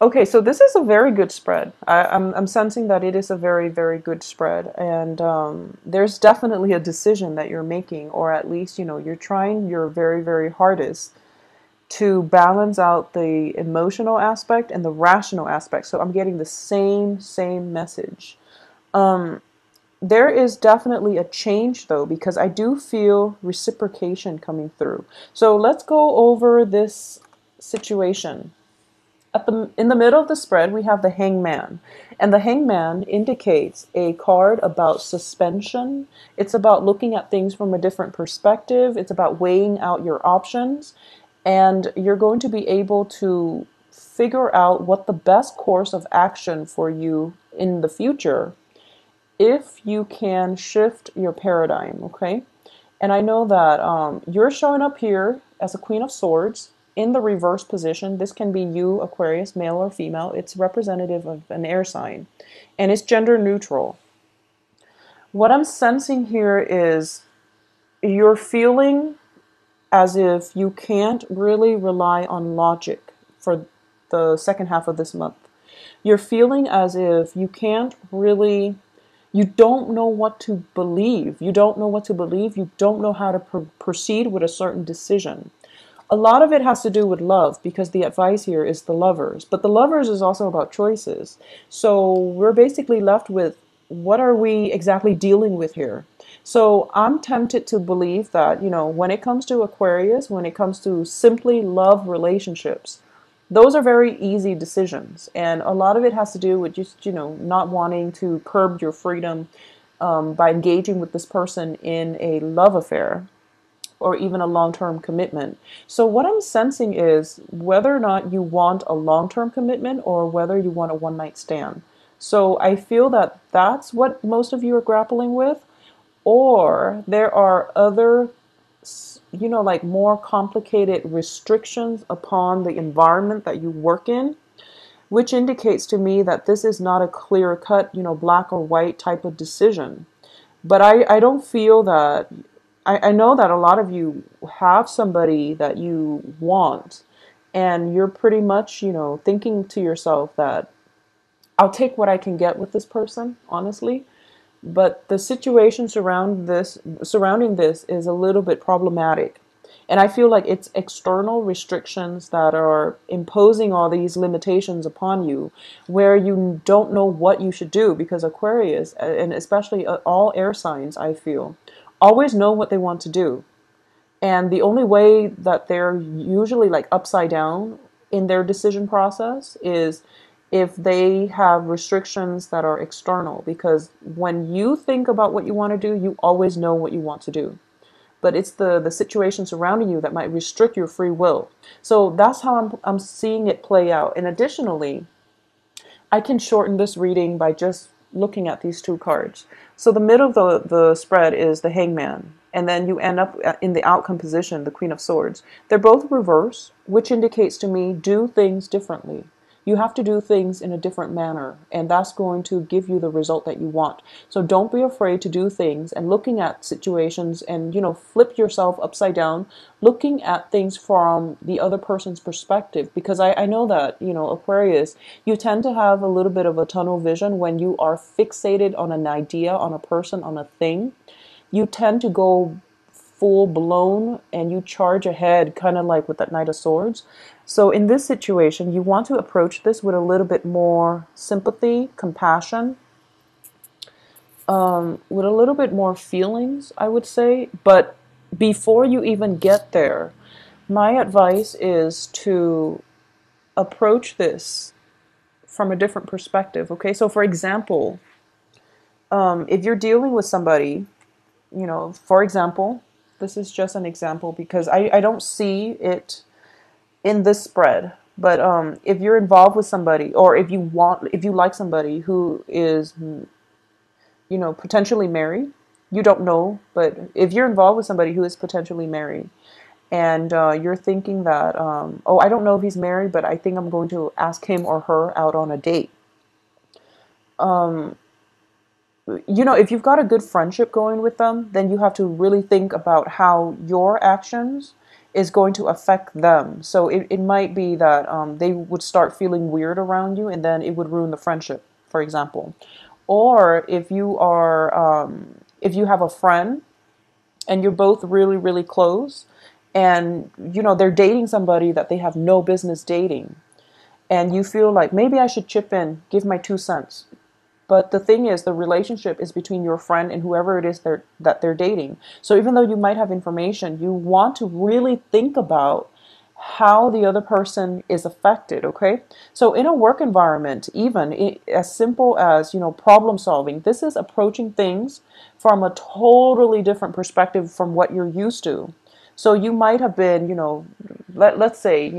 Okay, so this is a very good spread. I'm sensing that it is a very, very good spread. And there's definitely a decision that you're making, or at least, you're trying your very, very hardest to balance out the emotional aspect and the rational aspect. So I'm getting the same message. There is definitely a change though, because I do feel reciprocation coming through. So let's go over this situation. In the middle of the spread, we have the hangman. And the hangman indicates a card about suspension. It's about looking at things from a different perspective. It's about weighing out your options. And you're going to be able to figure out what the best course of action for you in the future if you can shift your paradigm, okay? And I know that you're showing up here as a Queen of Swords in the reverse position. This can be you, Aquarius, male or female. It's representative of an air sign, and it's gender neutral. What I'm sensing here is you're feeling as if you can't really rely on logic for the second half of this month. You're feeling as if you can't really, you don't know what to believe. You don't know what to believe. You don't know how to proceed with a certain decision. A lot of it has to do with love because the advice here is the lovers. But the lovers is also about choices. So we're basically left with what are we exactly dealing with here? So I'm tempted to believe that, when it comes to Aquarius, when it comes to simply love relationships, those are very easy decisions. And a lot of it has to do with just, not wanting to curb your freedom by engaging with this person in a love affair or even a long-term commitment. So what I'm sensing is whether or not you want a long-term commitment or whether you want a one-night stand. So I feel that that's what most of you are grappling with, or there are other, like more complicated restrictions upon the environment that you work in, which indicates to me that this is not a clear cut, black or white type of decision. But I don't feel that, I know that a lot of you have somebody that you want, and you're pretty much, thinking to yourself that I'll take what I can get with this person, honestly. But the situation surrounding this is a little bit problematic. And I feel like it's external restrictions that are imposing all these limitations upon you where you don't know what you should do because Aquarius, and especially all air signs, I feel, always know what they want to do. And the only way that they're usually like upside down in their decision process is if they have restrictions that are external. Because when you think about what you want to do, you always know what you want to do. But it's the situation surrounding you that might restrict your free will. So that's how I'm seeing it play out. And additionally, I can shorten this reading by just looking at these two cards. So the middle of the spread is the hangman, and then you end up in the outcome position, the Queen of Swords. They're both reverse, which indicates to me do things differently. You have to do things in a different manner, and that's going to give you the result that you want. So don't be afraid to do things and looking at situations and, flip yourself upside down, looking at things from the other person's perspective. Because I know that, Aquarius, you tend to have a little bit of a tunnel vision when you are fixated on an idea, on a person, on a thing. You tend to go full blown and you charge ahead, kind of like with that Knight of Swords. So in this situation, you want to approach this with a little bit more sympathy, compassion, with a little bit more feelings, I would say. But before you even get there, my advice is to approach this from a different perspective. Okay, so for example, if you're dealing with somebody, for example, this is just an example because I don't see it in this spread. But if you're involved with somebody, or if you like somebody who is, potentially married, you don't know, but if you're involved with somebody who is potentially married, and you're thinking that, oh, I don't know if he's married, but I think I'm going to ask him or her out on a date. If you've got a good friendship going with them, then you have to really think about how your actions is going to affect them. So it might be that they would start feeling weird around you, and then it would ruin the friendship, for example. Or if you have a friend and you're both really, really close, and they're dating somebody that they have no business dating, and you feel like maybe I should chip in, give my 2 cents. But the thing is, the relationship is between your friend and whoever it is that they're dating. So even though you might have information, you want to really think about how the other person is affected, okay? So in a work environment, even as simple as, problem solving, this is approaching things from a totally different perspective from what you're used to. So you might have been, let's say,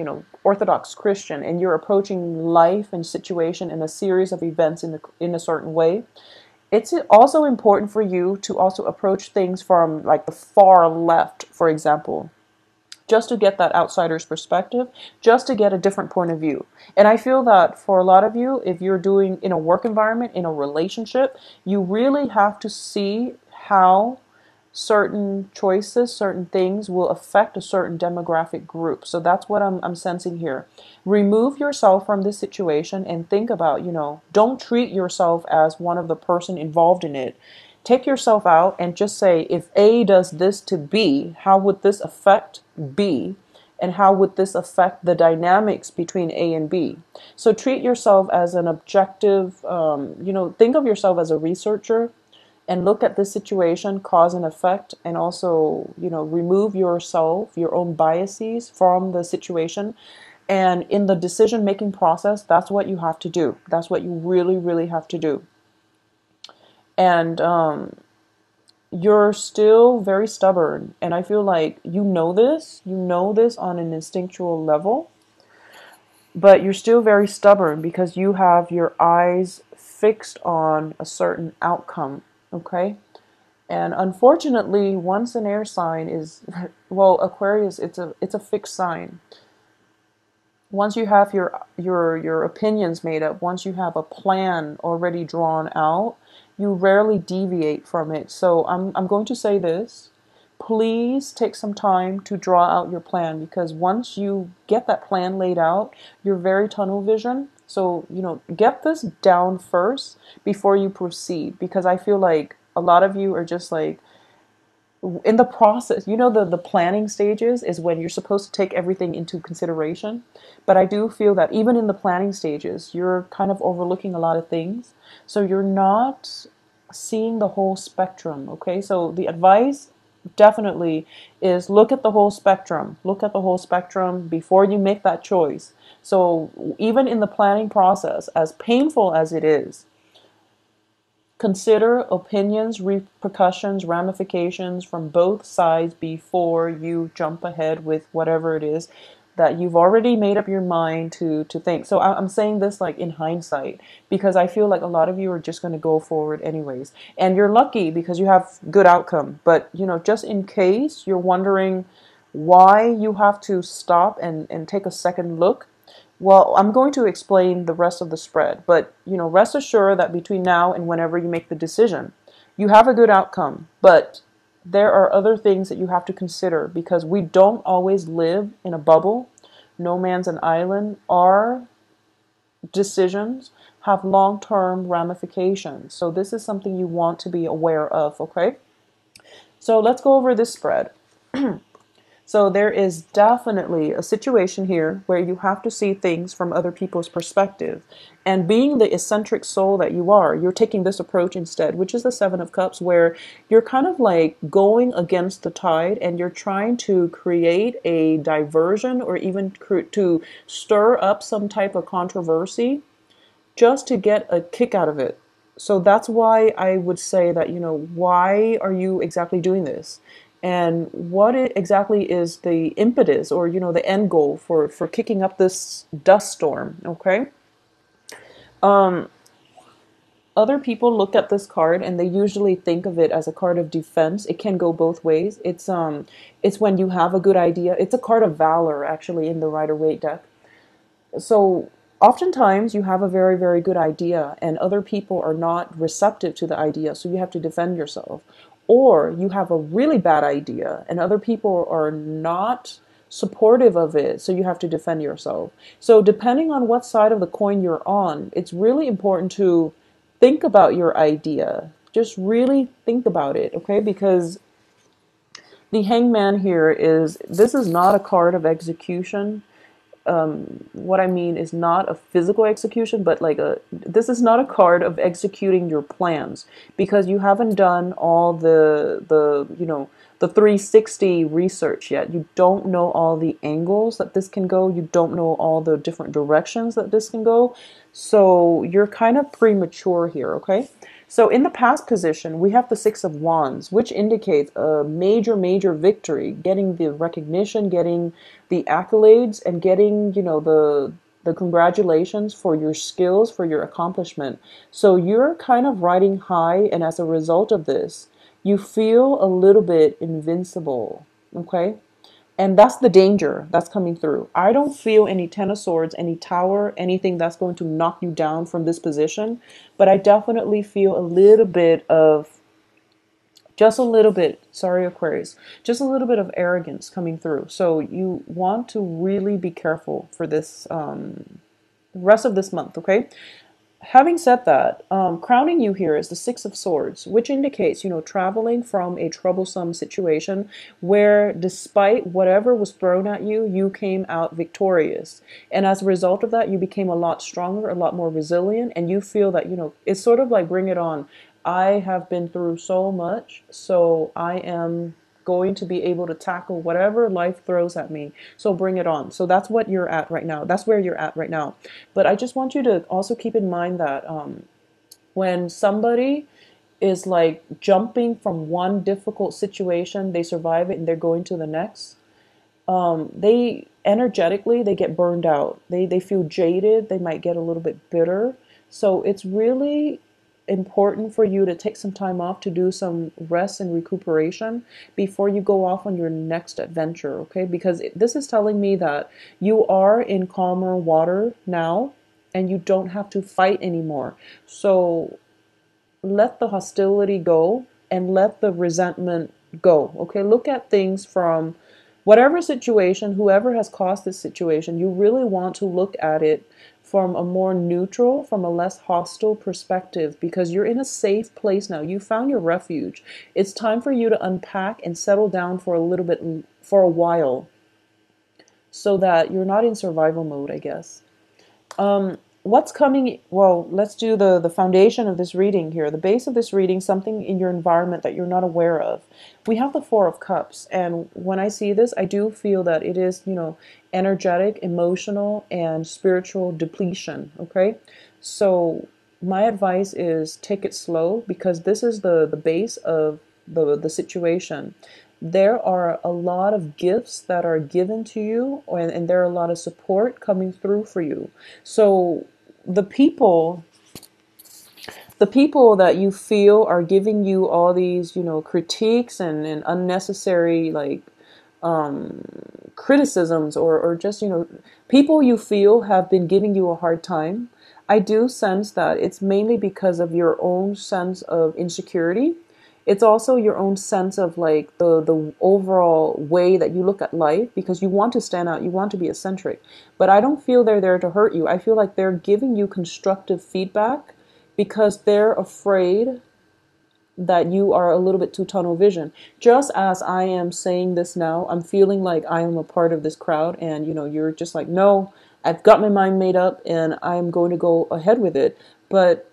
Orthodox Christian, and you're approaching life and situation and a series of events in a certain way. It's also important for you to also approach things from like the far left, for example, just to get that outsider's perspective, just to get a different point of view. And I feel that for a lot of you, if you're doing in a work environment, in a relationship, you really have to see how certain choices, certain things will affect a certain demographic group. So that's what I'm sensing here. Remove yourself from this situation and think about, don't treat yourself as one of the person involved in it. Take yourself out and just say, if A does this to B, how would this affect B? And how would this affect the dynamics between A and B? So treat yourself as an objective, think of yourself as a researcher and look at this situation, cause and effect, and also, remove yourself, your own biases from the situation. And in the decision-making process, that's what you have to do. That's what you really, really have to do. And you're still very stubborn. And I feel like you know this on an instinctual level, but you're still very stubborn because you have your eyes fixed on a certain outcome. Okay. And unfortunately, once an air sign is, well, Aquarius, it's a fixed sign. Once you have your opinions made up, once you have a plan already drawn out, you rarely deviate from it. So I'm going to say this. Please take some time to draw out your plan, because once you get that plan laid out, you're very tunnel vision. So, get this down first before you proceed, because I feel like a lot of you are just like in the process. The planning stages is when you're supposed to take everything into consideration. But I do feel that even in the planning stages, you're kind of overlooking a lot of things. So you're not seeing the whole spectrum, okay? So the advice definitely is look at the whole spectrum. Look at the whole spectrum before you make that choice. So even in the planning process, as painful as it is, consider opinions, repercussions, ramifications from both sides before you jump ahead with whatever it is that you've already made up your mind to think. So I'm saying this like in hindsight, because I feel like a lot of you are just going to go forward anyways. And you're lucky because you have good outcome. But, just in case you're wondering why you have to stop and take a second look, well, I'm going to explain the rest of the spread, but rest assured that between now and whenever you make the decision, you have a good outcome. But there are other things that you have to consider, because we don't always live in a bubble. No man's an island. Our decisions have long-term ramifications. So this is something you want to be aware of, okay? So let's go over this spread. So there is definitely a situation here where you have to see things from other people's perspective. And being the eccentric soul that you are, you're taking this approach instead, which is the Seven of Cups, where you're kind of like going against the tide and you're trying to create a diversion or even to stir up some type of controversy just to get a kick out of it. So that's why I would say that, why are you exactly doing this? And what exactly is the impetus or, the end goal for kicking up this dust storm, okay? Other people look at this card and they usually think of it as a card of defense. It can go both ways. It's when you have a good idea. It's a card of valor, actually, in the Rider-Waite deck. So oftentimes you have a very, very good idea and other people are not receptive to the idea, so you have to defend yourself. Or you have a really bad idea and other people are not supportive of it, so you have to defend yourself. So depending on what side of the coin you're on, it's really important to think about your idea. Just really think about it, okay? Because the hangman here is, this is not a card of execution. What I mean is not a physical execution, but like this is not a card of executing your plans, because you haven't done all the 360 research yet. You don't know all the angles that this can go. You don't know all the different directions that this can go. So you're kind of premature here, okay? So in the past position, we have the Six of Wands, which indicates a major, major victory, getting the recognition, getting the accolades, and getting, the congratulations for your skills, for your accomplishment. So you're kind of riding high, and as a result of this, you feel a little bit invincible, okay? And that's the danger that's coming through. I don't feel any Ten of Swords, any Tower, anything that's going to knock you down from this position. But I definitely feel a little bit of, just a little bit, sorry Aquarius, just a little bit of arrogance coming through. So you want to really be careful for this rest of this month, okay? Having said that, crowning you here is the Six of Swords, which indicates, traveling from a troublesome situation where despite whatever was thrown at you, you came out victorious. And as a result of that, you became a lot stronger, a lot more resilient, and you feel that, it's sort of like bring it on. I have been through so much, so I am going to be able to tackle whatever life throws at me. So bring it on. So that's what you're at right now. That's where you're at right now. But I just want you to also keep in mind that when somebody is like jumping from one difficult situation, they survive it and they're going to the next. They energetically, they get burned out. They feel jaded. They might get a little bit bitter. So it's really important for you to take some time off to do some rest and recuperation before you go off on your next adventure, okay? Because this is telling me that you are in calmer water now and you don't have to fight anymore. So let the hostility go and let the resentment go, okay? Look at things from whatever situation, whoever has caused this situation, you really want to look at it from a more neutral, from a less hostile perspective, because you're in a safe place now. You found your refuge. It's time for you to unpack and settle down for a little bit, for a while, so that you're not in survival mode, I guess. What's coming? Well, let's do the foundation of this reading here. The base of this reading, something in your environment that you're not aware of. We have the Four of Cups, and when I see this, I do feel that it is, energetic, emotional, and spiritual depletion, okay? So my advice is take it slow, because this is the base of the situation. There are a lot of gifts that are given to you, and there are a lot of support coming through for you. So the people that you feel are giving you all these, critiques and unnecessary like criticisms, or just, people you feel have been giving you a hard time. I do sense that it's mainly because of your own sense of insecurity. It's also your own sense of like the overall way that you look at life, because you want to stand out, you want to be eccentric. But I don't feel they're there to hurt you. I feel like they're giving you constructive feedback because they're afraid that you are a little bit too tunnel vision. Just as I am saying this now, I'm feeling like I am a part of this crowd, and you're just like, no, I've got my mind made up and I'm going to go ahead with it. But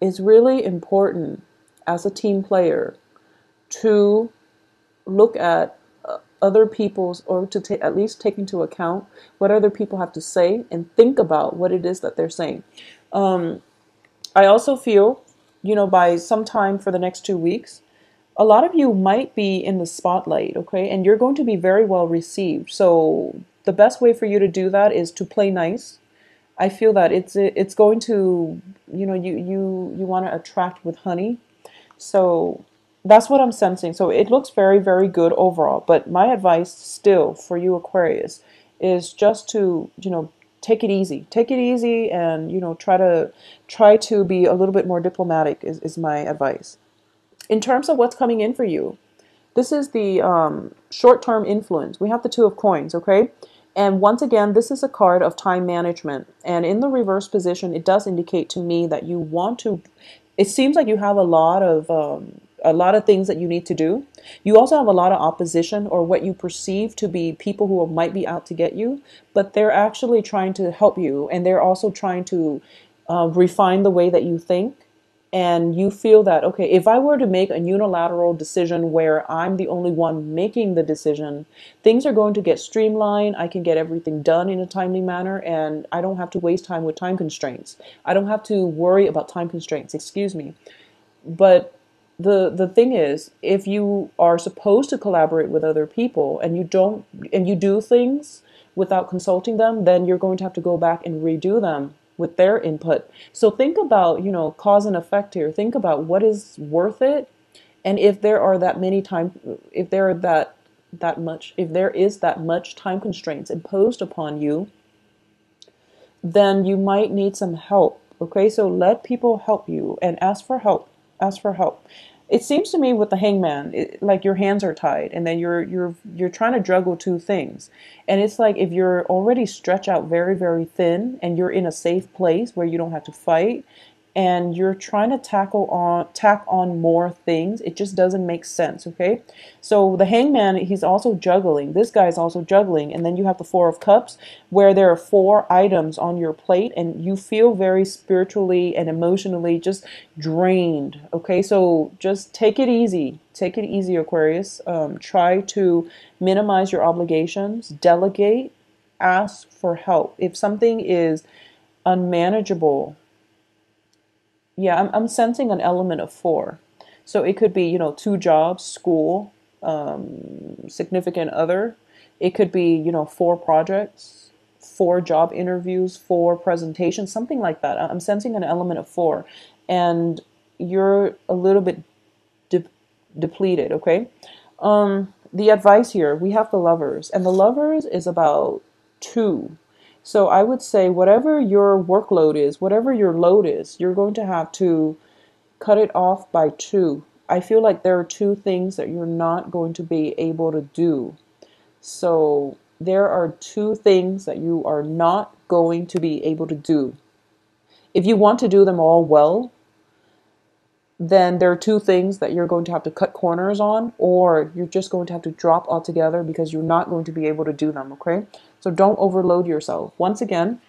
it's really important as a team player to look at other people's, or to at least take into account what other people have to say and think about what it is that they're saying. I also feel, by sometime for the next 2 weeks, a lot of you might be in the spotlight, okay? And you're going to be very well received. So the best way for you to do that is to play nice. I feel that it's going to, you want to attract with honey. So that's what I'm sensing. So it looks very, very good overall. But my advice still for you Aquarius is just to, take it easy. Take it easy and, try to be a little bit more diplomatic is my advice. In terms of what's coming in for you, this is the short-term influence. We have the Two of Coins, okay? And once again, this is a card of time management. And in the reverse position, it does indicate to me that you want to, it seems like you have a lot of things that you need to do. You also have a lot of opposition, or what you perceive to be people who might be out to get you, but they're actually trying to help you, and they're also trying to refine the way that you think. And you feel that, okay, if I were to make a unilateral decision where I'm the only one making the decision, things are going to get streamlined. I can get everything done in a timely manner, and I don't have to waste time with time constraints. I don't have to worry about time constraints, excuse me. But the thing is, if you are supposed to collaborate with other people and you don't, and you do things without consulting them, then you're going to have to go back and redo them with their input. So think about, cause and effect here. Think about what is worth it, and if there are that many time, if there are that much, if there is that much time constraints imposed upon you, then you might need some help. Okay, so let people help you and ask for help. Ask for help. It seems to me with the Hangman, like your hands are tied, and then you're trying to juggle two things, and it's like if you're already stretched out very very thin, and you're in a safe place where you don't have to fight, and you're trying to tack on more things, it just doesn't make sense. Okay, so the Hangman, he's also juggling. This guy's also juggling, and then you have the Four of Cups, where there are four items on your plate, and you feel very spiritually and emotionally just drained. Okay, so just take it easy. Take it easy, Aquarius. Try to minimize your obligations, delegate, ask for help. If something is unmanageable, yeah, I'm sensing an element of four. So it could be, two jobs, school, significant other. It could be, four projects, four job interviews, four presentations, something like that. I'm sensing an element of four. And you're a little bit de depleted, okay? The advice here, we have the Lovers, and the Lovers is about two. So I would say whatever your workload is, whatever your load is, you're going to have to cut it off by two. I feel like there are two things that you're not going to be able to do. So there are two things that you are not going to be able to do. If you want to do them all well, then there are two things that you're going to have to cut corners on, or you're just going to have to drop altogether because you're not going to be able to do them, okay? So don't overload yourself. Once again,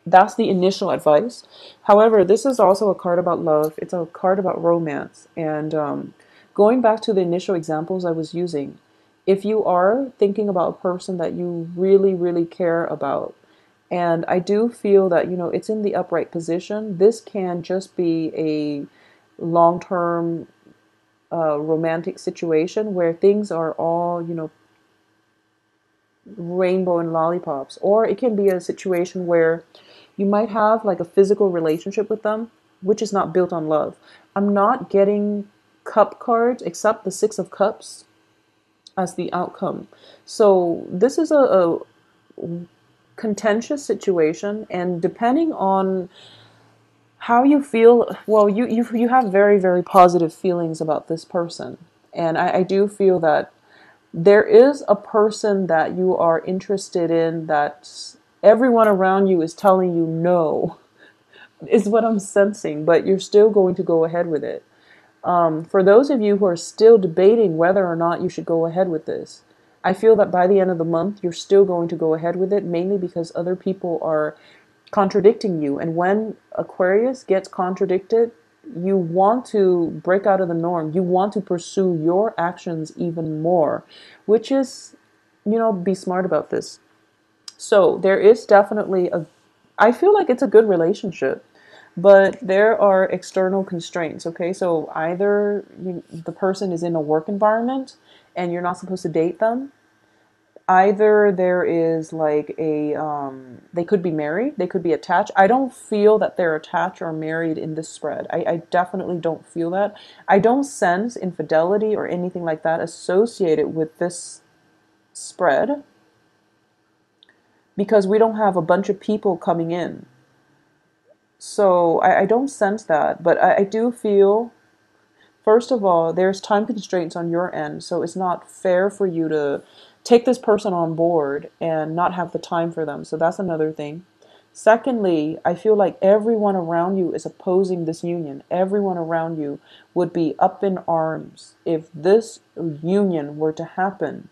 that's the initial advice. However, this is also a card about love. It's a card about romance. And going back to the initial examples I was using, if you are thinking about a person that you really, really care about, and I do feel that, it's in the upright position, this can just be a long-term romantic situation where things are all, rainbow and lollipops. Or it can be a situation where you might have like a physical relationship with them, which is not built on love. I'm not getting cup cards except the Six of Cups as the outcome. So this is a contentious situation, and depending on how you feel, well, you have very, very positive feelings about this person. And I do feel that there is a person that you are interested in that everyone around you is telling you no, is what I'm sensing, but you're still going to go ahead with it. For those of you who are still debating whether or not you should go ahead with this, I feel that by the end of the month, you're still going to go ahead with it, mainly because other people are contradicting you. And when Aquarius gets contradicted, you want to break out of the norm. You want to pursue your actions even more, which is, be smart about this. So there is definitely I feel like it's a good relationship, but there are external constraints, okay? So either the person is in a work environment and you're not supposed to date them. Either there is like they could be married, they could be attached. I don't feel that they're attached or married in this spread. I definitely don't feel that. I don't sense infidelity or anything like that associated with this spread because we don't have a bunch of people coming in. So I don't sense that, but I do feel first of all, there's time constraints on your end, so it's not fair for you to take this person on board and not have the time for them. So that's another thing. Secondly, I feel like everyone around you is opposing this union. Everyone around you would be up in arms if this union were to happen.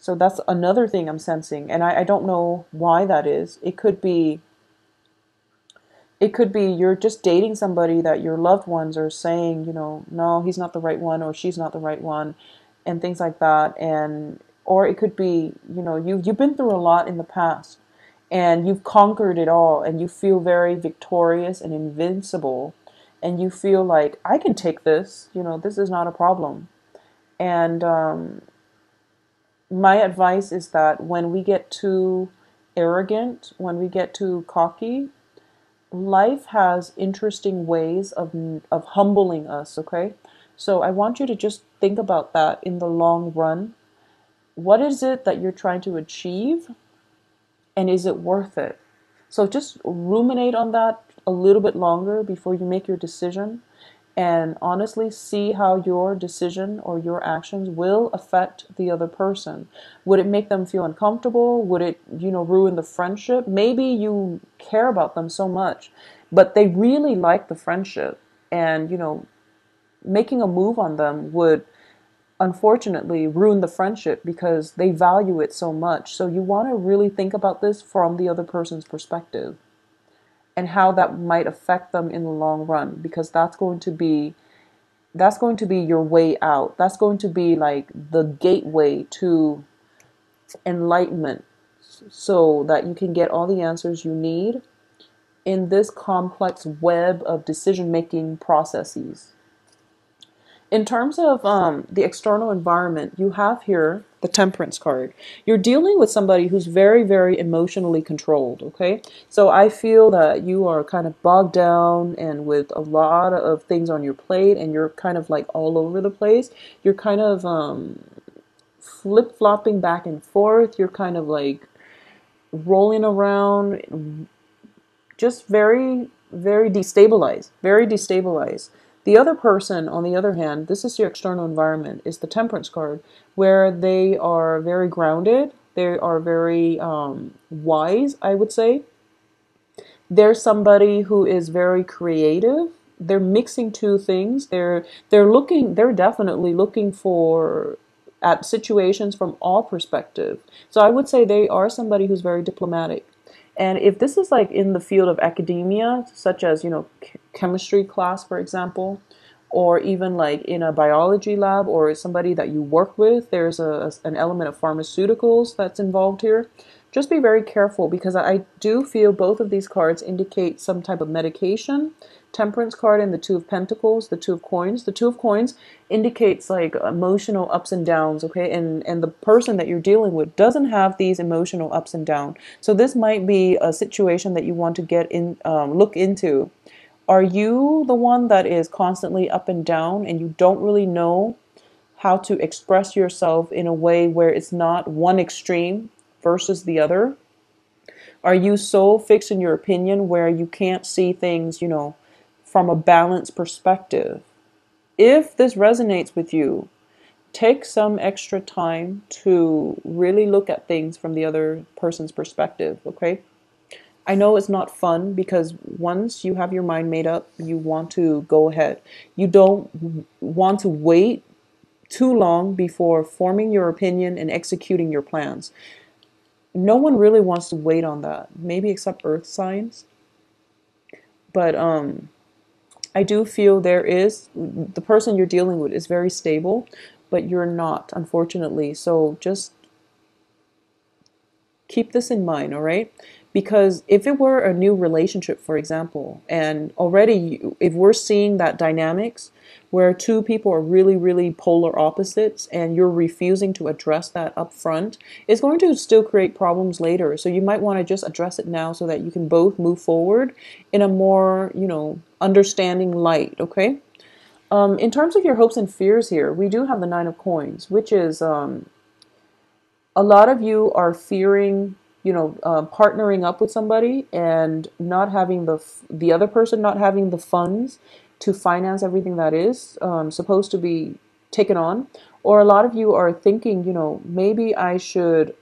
So that's another thing I'm sensing, and I don't know why that is. It could be you're just dating somebody that your loved ones are saying, no, he's not the right one or she's not the right one, and things like that. And or it could be, you've been through a lot in the past and you've conquered it all and you feel very victorious and invincible and you feel like I can take this, this is not a problem. And my advice is that when we get too arrogant, when we get too cocky, life has interesting ways of humbling us, okay? So I want you to just think about that in the long run. What is it that you're trying to achieve, and is it worth it? So just ruminate on that a little bit longer before you make your decision, and honestly see how your decision or your actions will affect the other person. Would it make them feel uncomfortable? Would it, ruin the friendship? Maybe you care about them so much, but they really like the friendship, and, making a move on them would unfortunately ruin the friendship because they value it so much. So you want to really think about this from the other person's perspective and how that might affect them in the long run, because that's going to be your way out. That's going to be like the gateway to enlightenment, so that you can get all the answers you need in this complex web of decision making processes. In terms of the external environment, you have here the Temperance card. You're dealing with somebody who's very, very emotionally controlled, okay? So I feel that you are kind of bogged down and with a lot of things on your plate, and you're kind of like all over the place. You're kind of flip-flopping back and forth. You're kind of like rolling around, just very, very destabilized, very destabilized. The other person, on the other hand, this is your external environment, is the Temperance card, where they are very grounded. They are very wise, I would say. They're somebody who is very creative. They're mixing two things. They're definitely looking for at situations from all perspectives. So I would say they are somebody who's very diplomatic. And if this is like in the field of academia, such as, chemistry class, for example, or even like in a biology lab or somebody that you work with, there's an element of pharmaceuticals that's involved here. Just be very careful, because I do feel both of these cards indicate some type of medication. Temperance card and the Two of Pentacles, the Two of Coins. The Two of Coins indicates like emotional ups and downs, okay? And the person that you're dealing with doesn't have these emotional ups and downs. So this might be a situation that you want to look into. Are you the one that is constantly up and down and you don't really know how to express yourself in a way where it's not one extreme versus the other? Are you so fixed in your opinion where you can't see things, from a balanced perspective? If this resonates with you, take some extra time to really look at things from the other person's perspective, okay? I know it's not fun, because once you have your mind made up, you want to go ahead. You don't want to wait too long before forming your opinion and executing your plans. No one really wants to wait on that, maybe except earth signs. But I do feel the person you're dealing with is very stable, but you're not, unfortunately. So just keep this in mind, all right? Because if it were a new relationship, for example, and already if we're seeing that dynamics where two people are really, really polar opposites and you're refusing to address that up front, it's going to still create problems later. So you might want to just address it now so that you can both move forward in a more, understanding light, okay? In terms of your hopes and fears here, we do have the Nine of Coins, which is a lot of you are fearing, partnering up with somebody and not having the other person not having the funds to finance everything that is supposed to be taken on. Or a lot of you are thinking, maybe I should.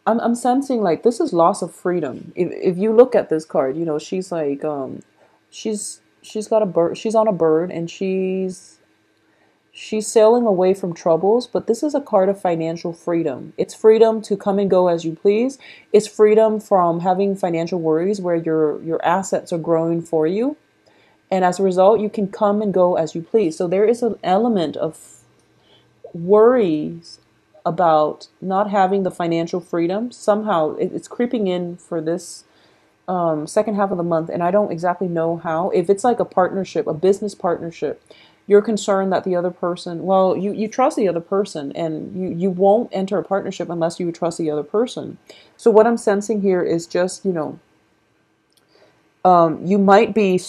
I'm sensing like this is loss of freedom. If you look at this card, she's like she's got a bird. She's on a bird, and she's sailing away from troubles, but this is a card of financial freedom. It's freedom to come and go as you please. It's freedom from having financial worries where your assets are growing for you. And as a result, you can come and go as you please. So there is an element of worries about not having the financial freedom. Somehow it's creeping in for this second half of the month, and I don't exactly know how. If it's like a partnership, a business partnership, you're concerned that the other person, well, you trust the other person, and you won't enter a partnership unless you trust the other person. So what I'm sensing here is just, you might be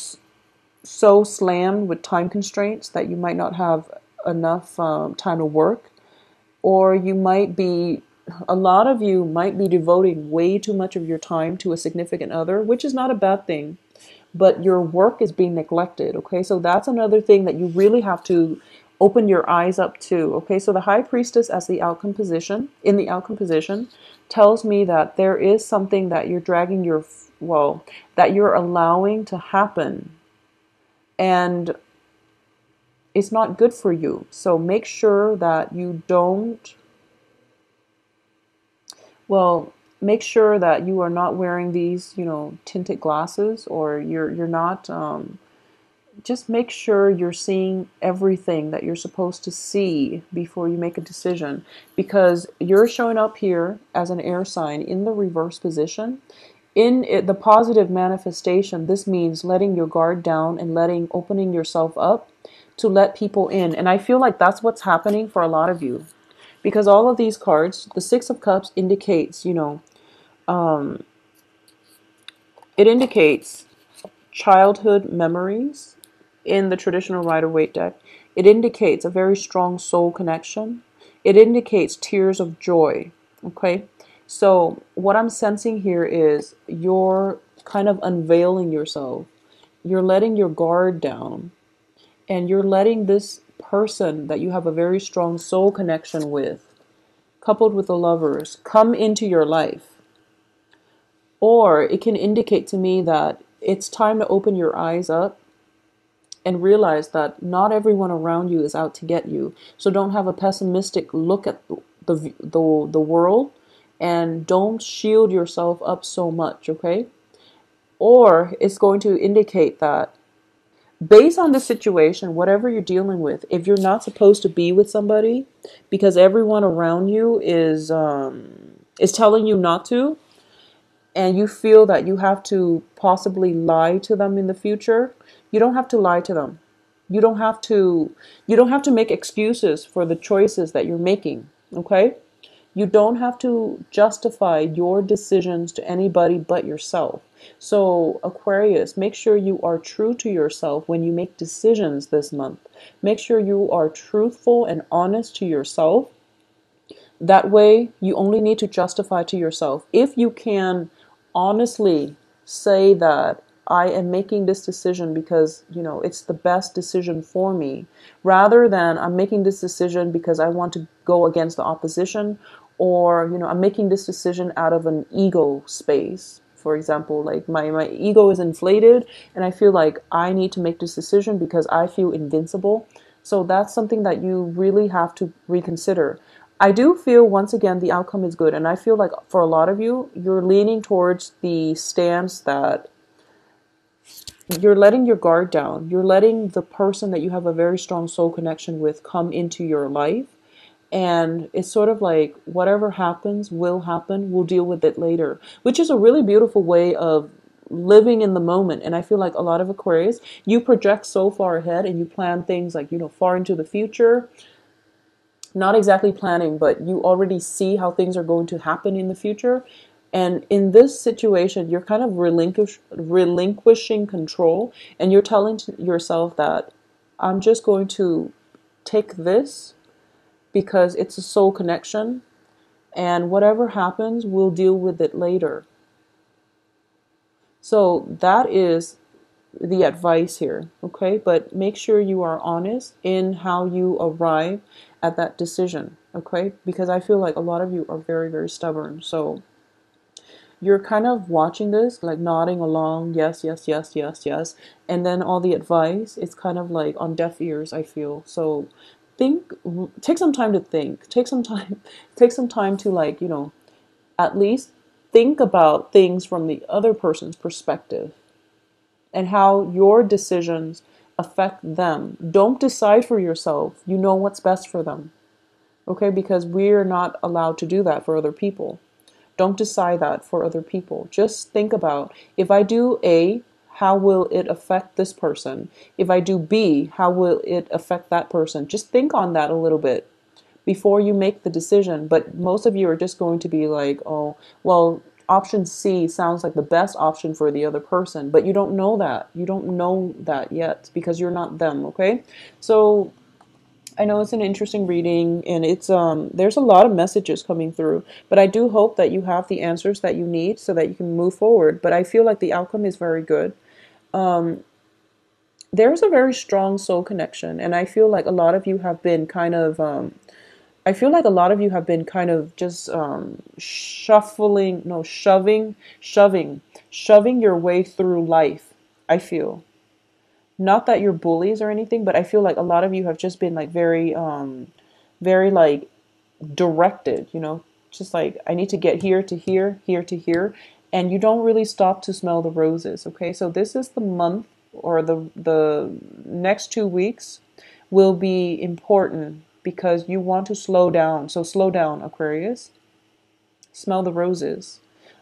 so slammed with time constraints that you might not have enough time to work, or a lot of you might be devoting way too much of your time to a significant other, which is not a bad thing, but your work is being neglected. Okay, so that's another thing that you really have to open your eyes up to. Okay, so the High Priestess as the outcome position, in the outcome position, tells me that there is something that you're that you're allowing to happen, and it's not good for you. So make sure that you don't, make sure that you are not wearing these, tinted glasses, or you're not, just make sure you're seeing everything that you're supposed to see before you make a decision, because you're showing up here as an air sign in the reverse position. In the positive manifestation, this means letting your guard down and opening yourself up to let people in. And I feel like that's what's happening for a lot of you, because all of these cards, the Six of Cups indicates, it indicates childhood memories in the traditional Rider-Waite deck. It indicates a very strong soul connection. It indicates tears of joy. Okay, so what I'm sensing here is you're kind of unveiling yourself. You're letting your guard down, and you're letting this person that you have a very strong soul connection with, coupled with the Lovers, come into your life. Or it can indicate to me that it's time to open your eyes up and realize that not everyone around you is out to get you. So don't have a pessimistic look at the world, and don't shield yourself up so much, okay? Or it's going to indicate that based on the situation, whatever you're dealing with, if you're not supposed to be with somebody because everyone around you is telling you not to, and you feel that you have to possibly lie to them in the future, you don't have to lie to them. You don't have to make excuses for the choices that you're making, okay? You don't have to justify your decisions to anybody but yourself. So, Aquarius, make sure you are true to yourself when you make decisions this month. Make sure you are truthful and honest to yourself. That way, you only need to justify to yourself. If you can honestly say that I am making this decision because, it's the best decision for me, rather than I'm making this decision because I want to go against the opposition, or, I'm making this decision out of an ego space. For example, like my ego is inflated and I feel like I need to make this decision because I feel invincible. So that's something that you really have to reconsider. I do feel, once again, the outcome is good. And I feel like for a lot of you, you're leaning towards the stance that you're letting your guard down. You're letting the person that you have a very strong soul connection with come into your life. And it's sort of like whatever happens will happen. We'll deal with it later, which is a really beautiful way of living in the moment. And I feel like a lot of Aquarius, you project so far ahead and you plan things like, far into the future. Not exactly planning, but you already see how things are going to happen in the future. And in this situation, you're kind of relinquishing control, and you're telling yourself that I'm just going to take this because it's a soul connection, and whatever happens, we'll deal with it later. So that is the advice here, okay? But make sure you are honest in how you arrive at that decision, okay? Because I feel like a lot of you are very, very stubborn. So you're kind of watching this, like nodding along, yes, yes, yes, yes, yes. And then all the advice, it's kind of like on deaf ears, I feel. So think, take some time to think, take some time, take some time to like, at least think about things from the other person's perspective and how your decisions affect them. Don't decide for yourself. You know what's best for them. Okay? Because we're not allowed to do that for other people. Don't decide that for other people. Just think about, if I do A, how will it affect this person? If I do B, how will it affect that person? Just think on that a little bit before you make the decision. But most of you are just going to be like, oh, well, option C sounds like the best option for the other person, but you don't know that. You don't know that yet because you're not them, okay? So I know it's an interesting reading, and it's there's a lot of messages coming through, but I do hope that you have the answers that you need so that you can move forward. But I feel like the outcome is very good. There's a very strong soul connection, and I feel like a lot of you have been kind of I feel like a lot of you have been kind of just shuffling, no, shoving your way through life. I feel. Not that you're bullies or anything, but I feel like a lot of you have just been like very like directed, just like I need to get here to here, here to here, and you don't really stop to smell the roses. Okay, so this is the month, or the next 2 weeks will be important because you want to slow down. So slow down, Aquarius. Smell the roses.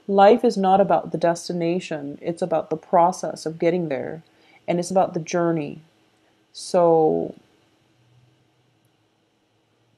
Life is not about the destination, it's about the process of getting there, and it's about the journey. So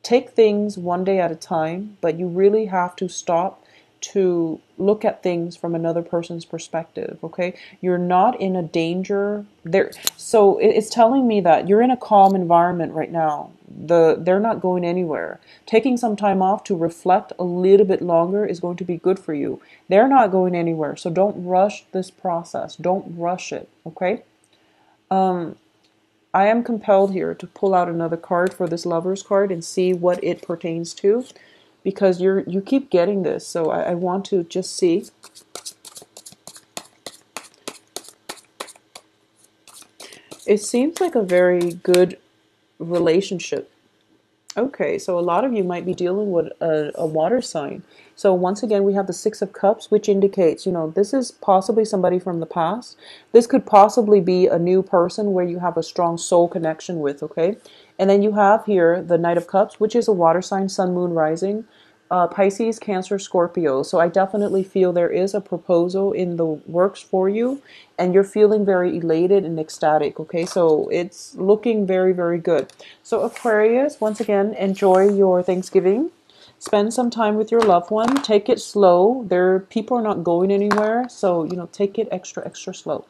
take things one day at a time, but you really have to stop to look at things from another person's perspective, okay? You're not in a danger there. So it's telling me that you're in a calm environment right now. They're not going anywhere. Taking some time off to reflect a little bit longer is going to be good for you. They're not going anywhere. So don't rush this process. Don't rush it, okay? I am compelled here to pull out another card for this Lover's card and see what it pertains to, because you keep getting this, so I want to just see. It seems like a very good relationship. Okay, so a lot of you might be dealing with a water sign. So once again, we have the Six of Cups, which indicates, this is possibly somebody from the past. This could possibly be a new person where you have a strong soul connection with, okay? And then you have here the Knight of Cups, which is a water sign, Sun, Moon, Rising. Pisces, Cancer, Scorpio. So I definitely feel there is a proposal in the works for you, and you're feeling very elated and ecstatic, okay? So it's looking very, very good. So Aquarius, once again, enjoy your Thanksgiving. Spend some time with your loved one. Take it slow. People are not going anywhere, so, take it extra, extra slow.